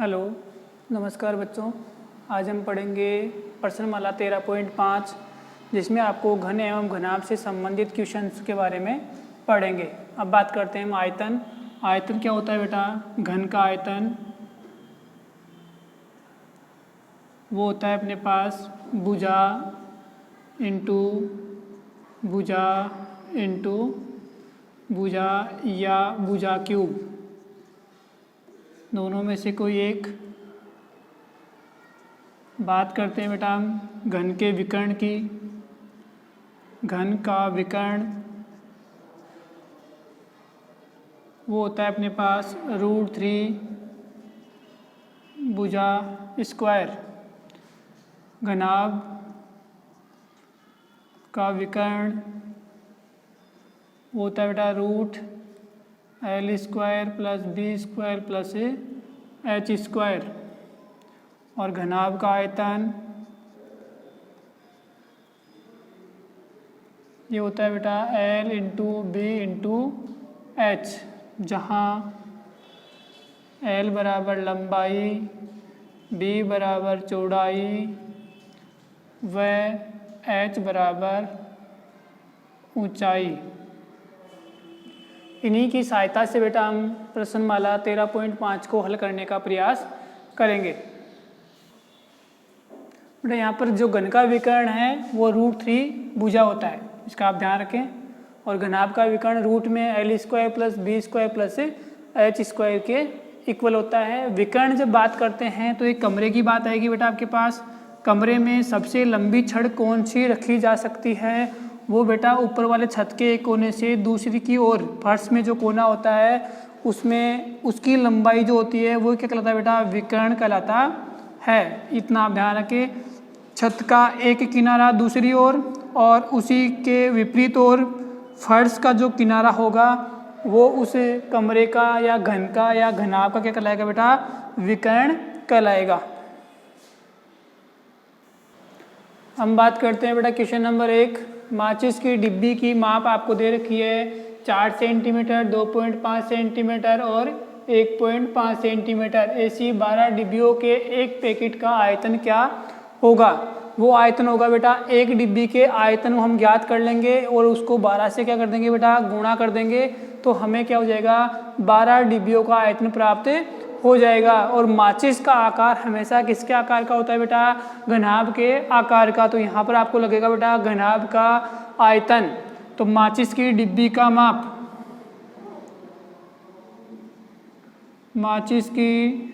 Hello, नमस्कार बच्चों। आज हम पढ़ेंगे प्रश्नमाला 13.5 जिसमें आपको घन एवं घनाभ से संबंधित क्वेश्चंस के बारे में पढ़ेंगे। अब बात करते हैं हम आयतन। आयतन क्या होता है बेटा? घन का आयतन वो होता है अपने पास भुजा इंटू भुजा इंटू भुजा या भुजा क्यूब, दोनों में से कोई एक। बात करते हैं बेटा हम घन के विकर्ण की। घन का विकर्ण वो होता है अपने पास √3 भुजा स्क्वायर। घनाभ का विकर्ण वो होता है बेटा √L² + B² + H²। और घनाभ का आयतन ये होता है बेटा L × B × H, जहाँ L बराबर लंबाई, B बराबर चौड़ाई व H बराबर ऊंचाई। इन्हीं की सहायता से बेटा हम प्रश्नमाला 13.5 को हल करने का प्रयास करेंगे। बेटा यहाँ पर जो घन का विकर्ण है वो √3 भुजा होता है, इसका आप ध्यान रखें। और घनाभ का विकर्ण रूट में L² + B² + H² के इक्वल होता है। विकर्ण जब बात करते हैं तो एक कमरे की बात आएगी बेटा आपके पास। कमरे में सबसे लंबी छड़ कौन सी रखी जा सकती है? वो बेटा ऊपर वाले छत के एक कोने से दूसरी की ओर फर्श में जो कोना होता है उसमें उसकी लंबाई जो होती है वो क्या कहलाता है बेटा? विकर्ण कहलाता है। इतना आप ध्यान रखें। छत का एक किनारा दूसरी ओर और उसी के विपरीत ओर फर्श का जो किनारा होगा वो उस कमरे का या घन का या घनाभ का क्या कहलाएगा बेटा? विकर्ण कहलाएगा। हम बात करते हैं बेटा क्वेश्चन नंबर 1। माचिस की डिब्बी की माप आपको दे रखी है 4 सेंटीमीटर, 2.5 सेंटीमीटर और 1.5 सेंटीमीटर। ऐसी 12 डिब्बियों के एक पैकेट का आयतन क्या होगा? वो आयतन होगा बेटा, एक डिब्बी के आयतन हम ज्ञात कर लेंगे और उसको 12 से क्या कर देंगे बेटा? गुणा कर देंगे। तो हमें क्या हो जाएगा? 12 डिब्बियों का आयतन प्राप्त हो जाएगा। और माचिस का आकार हमेशा किसके आकार का होता है बेटा? घनाभ के आकार का। तो यहाँ पर आपको लगेगा बेटा घनाभ का आयतन। तो माचिस की डिब्बी का माप, माचिस की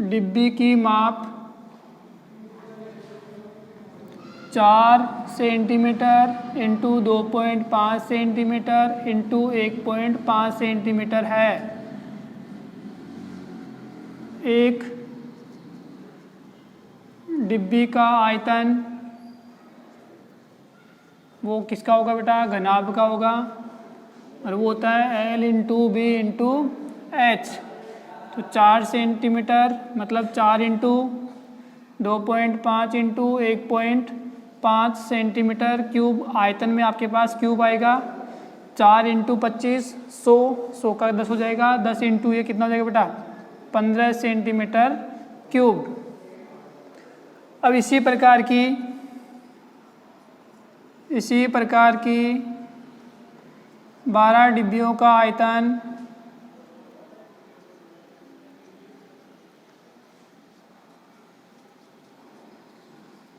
डिब्बी की माप 4 सेंटीमीटर × 2.5 सेंटीमीटर × 1.5 सेंटीमीटर है। एक डिब्बी का आयतन वो किसका होगा बेटा? घनाभ का होगा। और वो होता है L × B × H। तो 4 सेंटीमीटर मतलब 4 × 2.5 × 1.5 सेंटीमीटर क्यूब। आयतन में आपके पास क्यूब आएगा। 4 × 25 100, 100 का 10 हो जाएगा। 10 × ये कितना हो जाएगा बेटा? 15 सेंटीमीटर क्यूब। अब इसी प्रकार की 12 डिब्बियों का आयतन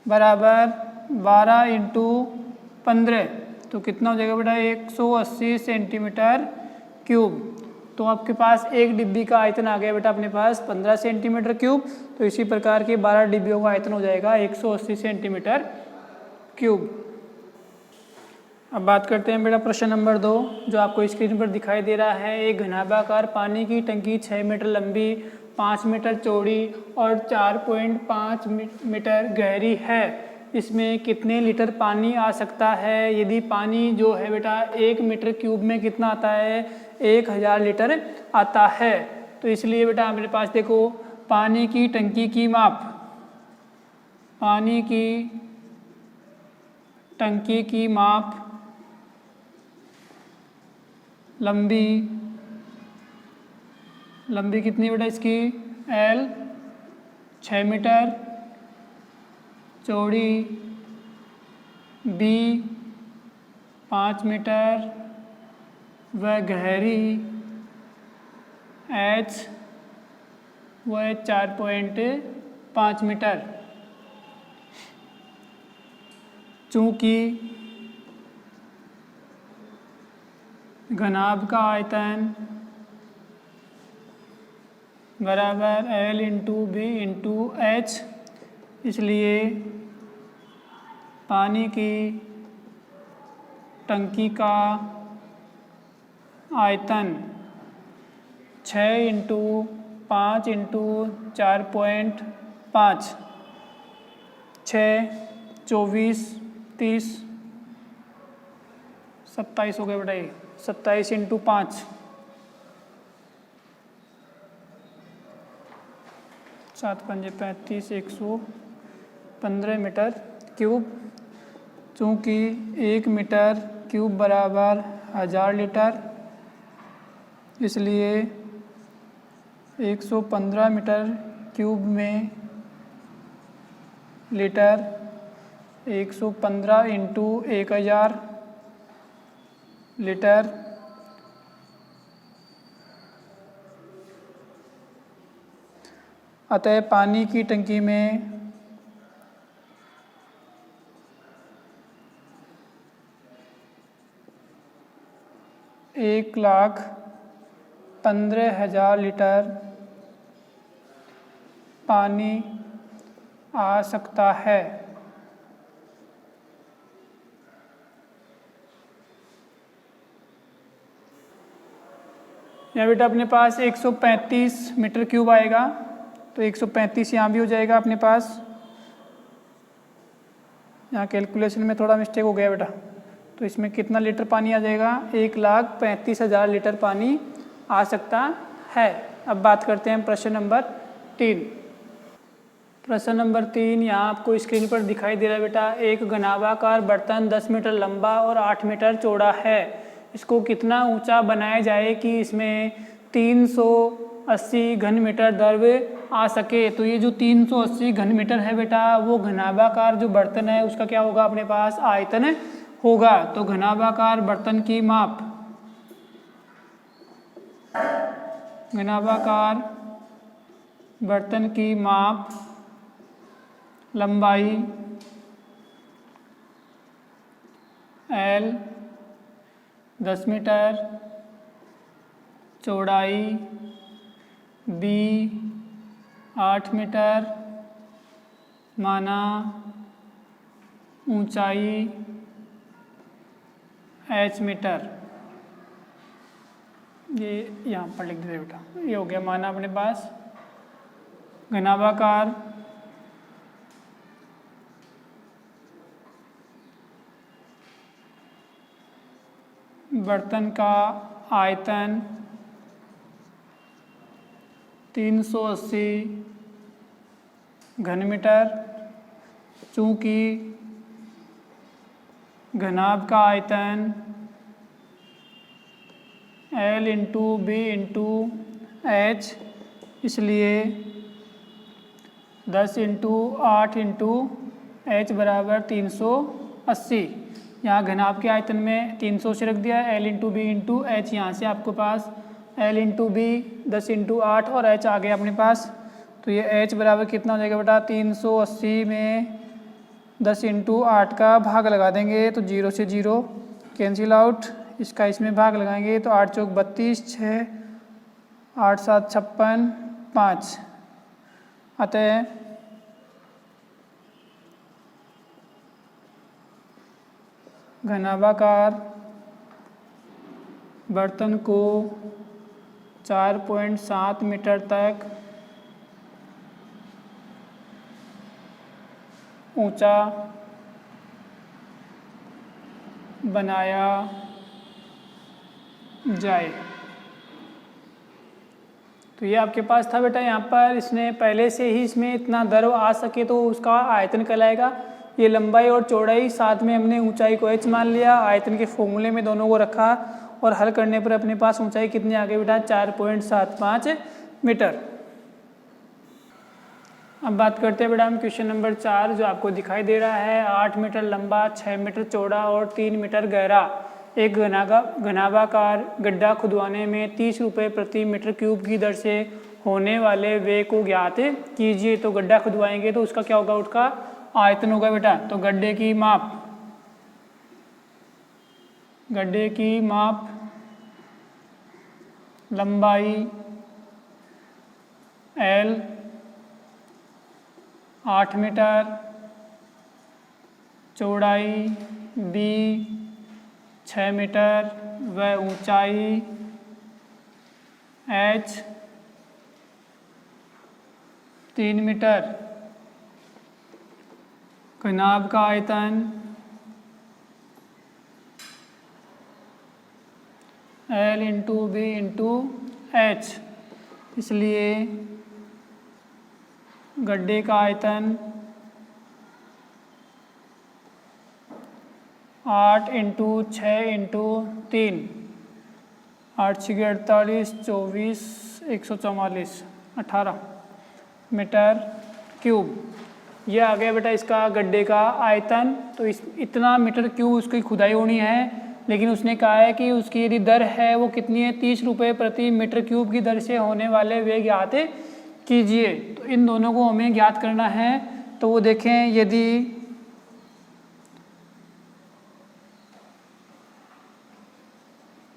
बराबर 12 × 15, तो कितना हो जाएगा बेटा? 180 सेंटीमीटर क्यूब। तो आपके पास एक डिब्बी का आयतन आ गया बेटा अपने पास 15 सेंटीमीटर क्यूब। तो इसी प्रकार के 12 डिब्बियों का आयतन हो जाएगा 180 सेंटीमीटर क्यूब। अब बात करते हैं बेटा प्रश्न नंबर 2, जो आपको स्क्रीन पर दिखाई दे रहा है। एक घनाभाकार पानी की टंकी 6 मीटर लंबी, 5 मीटर चौड़ी और 4.5 मीटर गहरी है। इसमें कितने लीटर पानी आ सकता है? यदि पानी जो है बेटा 1 मीटर क्यूब में कितना आता है? 1000 लीटर आता है। तो इसलिए बेटा मेरे पास देखो, पानी की टंकी की माप, पानी की टंकी की माप लंबी लंबी कितनी बेटा इसकी L 6 मीटर, चौड़ी B 5 मीटर व गहरी H वह 4.5 मीटर। चूँकि घनाभ का आयतन बराबर L into B into H, इसलिए पानी की टंकी का आयतन 6 इंटू 5 इंटू 4.5, 6, 24, 30, 27 हो गए बेटा। ये 27 इंटू 5, 7 पंजे 35, 115 मीटर क्यूब। चूँकि 1 मीटर क्यूब बराबर 1000 लीटर, इसलिए 115 मीटर क्यूब में लीटर 115 इंटू 1000 लीटर। अतः पानी की टंकी में 1,15,000 लीटर पानी आ सकता है। यहाँ बेटा अपने पास 135 मीटर क्यूब आएगा, तो 135 यहाँ भी हो जाएगा अपने पास। यहाँ कैलकुलेशन में थोड़ा मिस्टेक हो गया बेटा, तो इसमें कितना लीटर पानी आ जाएगा? 1,35,000 लीटर पानी आ सकता है। अब बात करते हैं प्रश्न नंबर 3। प्रश्न नंबर 3 यहाँ आपको स्क्रीन पर दिखाई दे रहा है बेटा। एक घनाभाकार बर्तन 10 मीटर लंबा और 8 मीटर चौड़ा है। इसको कितना ऊंचा बनाया जाए कि इसमें 380 घन मीटर द्रव्य आ सके? तो ये जो 380 घन मीटर है बेटा, वो घनाभाकार जो बर्तन है उसका क्या होगा? अपने पास आयतन होगा। तो घनाभाकार बर्तन की माप, घनाभाकार बर्तन की माप, लंबाई L 10 मीटर, चौड़ाई B 8 मीटर, माना ऊंचाई H मीटर। ये यहाँ पर लिख दीजिए बेटा। ये हो गया माना अपने पास घनाभाकार बर्तन का आयतन 380 घन मीटर। चूँकि घनाभ का आयतन L into B into H, इसलिए 10 इंटू 8 इंटू एच बराबर 380। यहाँ घनाभ के आयतन में 300 से रख दिया, L into B into H. यहाँ से आपको पास L इंटू बी 10 इंटू 8 और H आ गया अपने पास। तो ये H बराबर कितना हो जाएगा बेटा? 380 में 10 इंटू 8 का भाग लगा देंगे तो 0 से 0 कैंसिल आउट। इसका इसमें भाग लगाएंगे तो 8 चौक 32, 6, 8 7 56, 5। अतः घनाभाकार बर्तन को 4.7 मीटर तक ऊंचा बनाया जाए। तो ये आपके पास था बेटा। यहाँ पर इसने पहले से ही इसमें इतना द्रव आ सके तो उसका आयतन कहलाएगा। ये लंबाई और चौड़ाई, साथ में हमने ऊंचाई को h मान लिया, आयतन के फॉर्मूले में दोनों को रखा और हल करने पर अपने पास ऊंचाई कितनी आ गई बेटा? 4.75 मीटर। अब बात करते हैं बेटा हम क्वेश्चन नंबर 4 जो आपको दिखाई दे रहा है। 8 मीटर लंबा, 6 मीटर चौड़ा और 3 मीटर गहरा एक घनाभाकार गड्ढा खुदवाने में 30 रुपये प्रति मीटर क्यूब की दर से होने वाले व्यय को ज्ञात कीजिए। तो गड्ढा खुदवाएंगे तो उसका क्या होगा, उसका आयतन होगा बेटा। तो गड्ढे की माप लंबाई L 8 मीटर, चौड़ाई B 6 मीटर व ऊंचाई H 3 मीटर। घनाभ का आयतन L into B into H, इसलिए गड्ढे का आयतन 8 इंटू 6 इंटू 3, 8 6 48, 24 144 18 मीटर क्यूब। यह आ गया बेटा इसका गड्ढे का आयतन। तो इतना मीटर क्यूब उसकी खुदाई होनी है, लेकिन उसने कहा है कि उसकी यदि दर है वो कितनी है, 30 रुपये प्रति मीटर क्यूब की दर से होने वाले व्यय ज्ञात कीजिए। तो इन दोनों को हमें ज्ञात करना है। तो वो देखें, यदि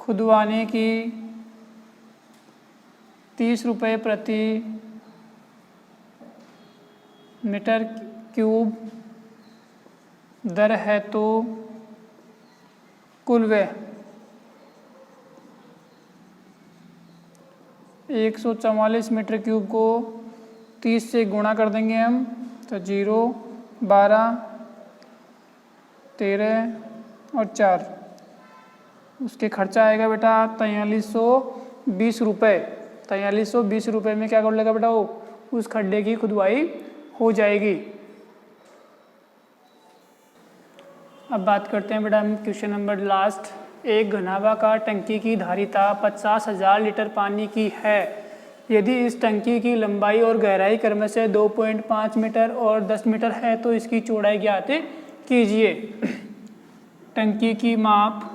खुदवाने की 30 रुपये प्रति मीटर क्यूब दर है तो कुल व्यय 144 मीटर क्यूब को 30 से गुणा कर देंगे हम। तो 0 12 13 और 4, उसके खर्चा आएगा बेटा 4320 रुपये। 4320 रुपये में क्या कर लेगा बेटा, वो उस खड्डे की खुदवाई हो जाएगी। अब बात करते हैं बेटा हम क्वेश्चन नंबर लास्ट। एक घनाभाकार टंकी की धारिता 50,000 लीटर पानी की है। यदि इस टंकी की लंबाई और गहराई क्रमशः 2.5 मीटर और 10 मीटर है तो इसकी चौड़ाई ज्ञात कीजिए। टंकी की माप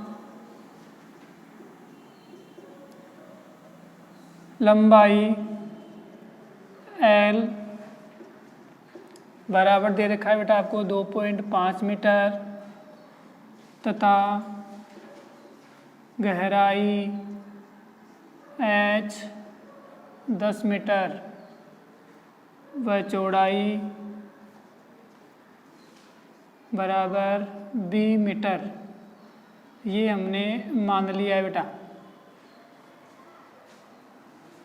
लंबाई L बराबर दे रखा है बेटा आपको 2.5 मीटर तथा गहराई H 10 मीटर व चौड़ाई बराबर B मीटर। ये हमने मान लिया है बेटा।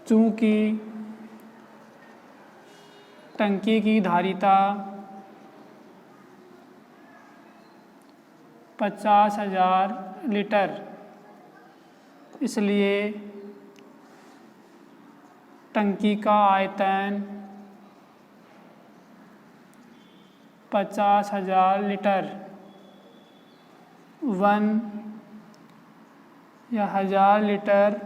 चूँकि टंकी की धारिता 50,000 लीटर, इसलिए टंकी का आयतन 50,000 लीटर 1 या 1000 लीटर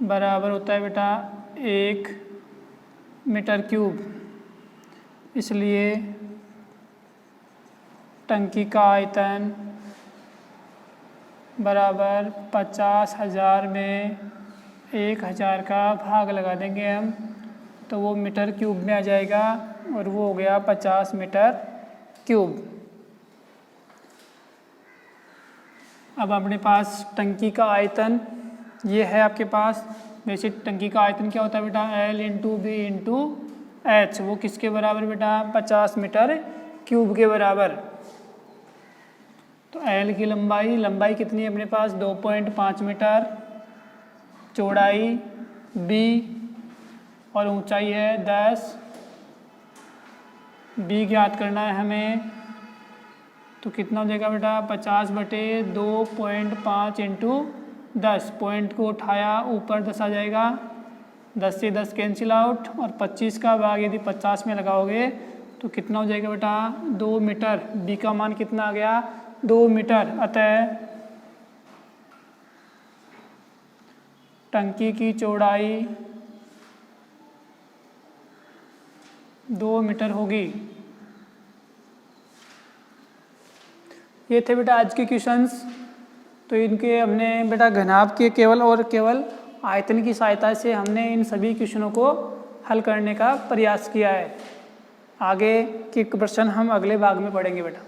बराबर होता है बेटा 1 मीटर क्यूब। इसलिए टंकी का आयतन बराबर 50,000 में 1000 का भाग लगा देंगे हम, तो वो मीटर क्यूब में आ जाएगा और वो हो गया 50 मीटर क्यूब। अब अपने पास टंकी का आयतन ये है आपके पास। वैसे टंकी का आयतन क्या होता है बेटा, L into B into H। वो किसके बराबर बेटा, 50 मीटर क्यूब के बराबर। तो L की लंबाई कितनी है अपने पास, 2.5 मीटर, चौड़ाई B और ऊंचाई है 10। B ज्ञात करना है हमें, तो कितना हो जाएगा बेटा, 50/2.5 इंटू 10। पॉइंट को उठाया, ऊपर 10 आ जाएगा, 10 से 10 कैंसिल आउट, और 25 का भाग यदि 50 में लगाओगे तो कितना हो जाएगा बेटा, 2 मीटर। B का मान कितना आ गया, 2 मीटर। अतः टंकी की चौड़ाई 2 मीटर होगी। ये थे बेटा आज के क्वेश्चंस। तो इनके हमने बेटा घनाभ के केवल और केवल आयतन की सहायता से हमने इन सभी क्वेश्चनों को हल करने का प्रयास किया है। आगे के प्रश्न हम अगले भाग में पढ़ेंगे बेटा।